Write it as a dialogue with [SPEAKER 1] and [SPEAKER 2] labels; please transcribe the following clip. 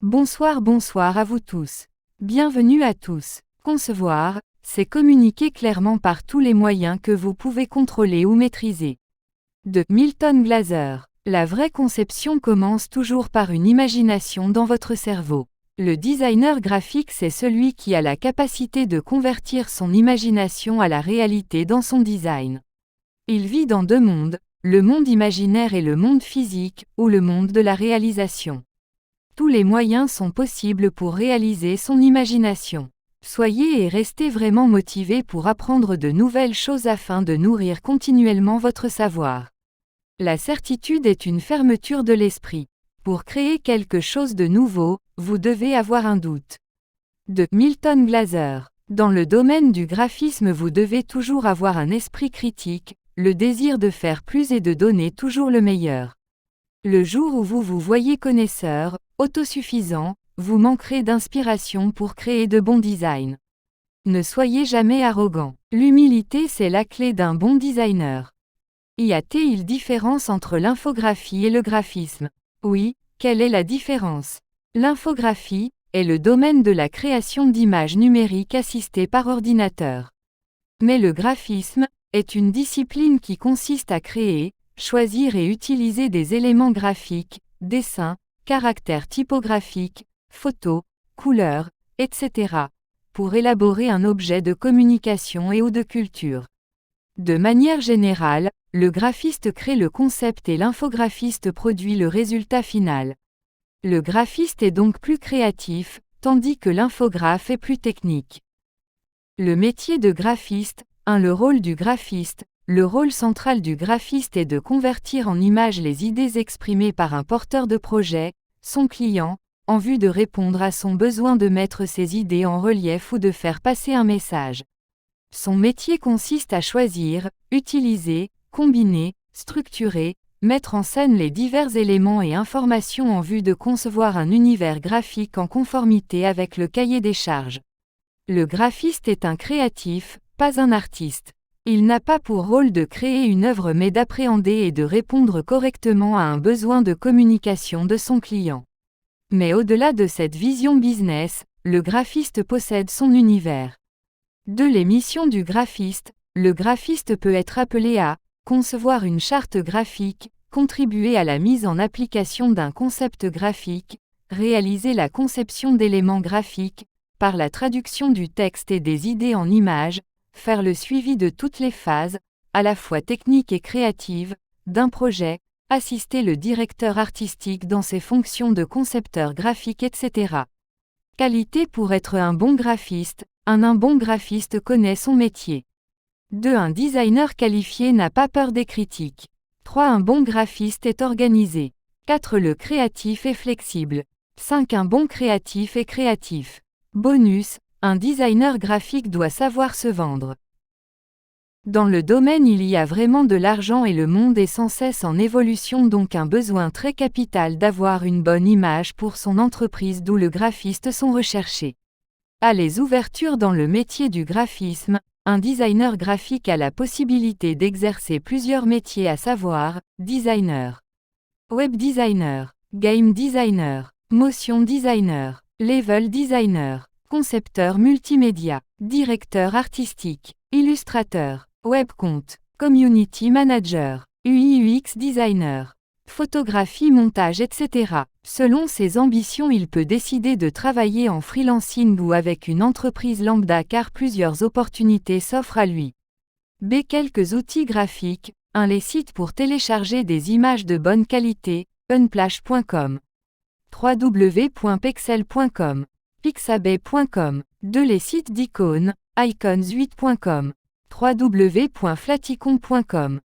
[SPEAKER 1] Bonsoir à vous tous. Bienvenue à tous. Concevoir, c'est communiquer clairement par tous les moyens que vous pouvez contrôler ou maîtriser. De Milton Glaser. La vraie conception commence toujours par une imagination dans votre cerveau. Le designer graphique, c'est celui qui a la capacité de convertir son imagination à la réalité dans son design. Il vit dans deux mondes, le monde imaginaire et le monde physique, ou le monde de la réalisation. Tous les moyens sont possibles pour réaliser son imagination. Soyez et restez vraiment motivés pour apprendre de nouvelles choses afin de nourrir continuellement votre savoir. La certitude est une fermeture de l'esprit. Pour créer quelque chose de nouveau, vous devez avoir un doute. De Milton Glaser. Dans le domaine du graphisme, vous devez toujours avoir un esprit critique, le désir de faire plus et de donner toujours le meilleur. Le jour où vous vous voyez connaisseur, autosuffisant, vous manquerez d'inspiration pour créer de bons designs. Ne soyez jamais arrogant. L'humilité, c'est la clé d'un bon designer. Y a-t-il différence entre l'infographie et le graphisme? Oui, quelle est la différence? L'infographie est le domaine de la création d'images numériques assistées par ordinateur. Mais le graphisme est une discipline qui consiste à créer, choisir et utiliser des éléments graphiques, dessins, caractères typographiques, photos, couleurs, etc., pour élaborer un objet de communication et ou de culture. De manière générale, le graphiste crée le concept et l'infographiste produit le résultat final. Le graphiste est donc plus créatif, tandis que l'infographe est plus technique. Le métier de graphiste, le rôle du graphiste. Le rôle central du graphiste est de convertir en images les idées exprimées par un porteur de projet, son client, en vue de répondre à son besoin de mettre ses idées en relief ou de faire passer un message. Son métier consiste à choisir, utiliser, combiner, structurer, mettre en scène les divers éléments et informations en vue de concevoir un univers graphique en conformité avec le cahier des charges. Le graphiste est un créatif, pas un artiste. Il n'a pas pour rôle de créer une œuvre mais d'appréhender et de répondre correctement à un besoin de communication de son client. Mais au-delà de cette vision business, le graphiste possède son univers. De les missions du graphiste, le graphiste peut être appelé à concevoir une charte graphique, contribuer à la mise en application d'un concept graphique, réaliser la conception d'éléments graphiques, par la traduction du texte et des idées en images, faire le suivi de toutes les phases, à la fois techniques et créatives, d'un projet, assister le directeur artistique dans ses fonctions de concepteur graphique, etc. Qualité pour être un bon graphiste. Un bon graphiste connaît son métier. 2. Un designer qualifié n'a pas peur des critiques. 3. Un bon graphiste est organisé. 4. Le créatif est flexible. 5. Un bon créatif est créatif. Bonus. Un designer graphique doit savoir se vendre. Dans le domaine, il y a vraiment de l'argent et le monde est sans cesse en évolution, donc un besoin très capital d'avoir une bonne image pour son entreprise, d'où le graphiste sont recherchés. Les ouvertures dans le métier du graphisme. Un designer graphique a la possibilité d'exercer plusieurs métiers, à savoir designer, web designer, game designer, motion designer, level designer, concepteur multimédia, directeur artistique, illustrateur, webconte, community manager, UI/UX designer, photographie, montage, etc. Selon ses ambitions, il peut décider de travailler en freelancing ou avec une entreprise lambda car plusieurs opportunités s'offrent à lui. Quelques outils graphiques. Les sites pour télécharger des images de bonne qualité, unsplash.com, www.pexel.com, pixabay.com. Les sites d'icônes, icons8.com, www.flaticon.com.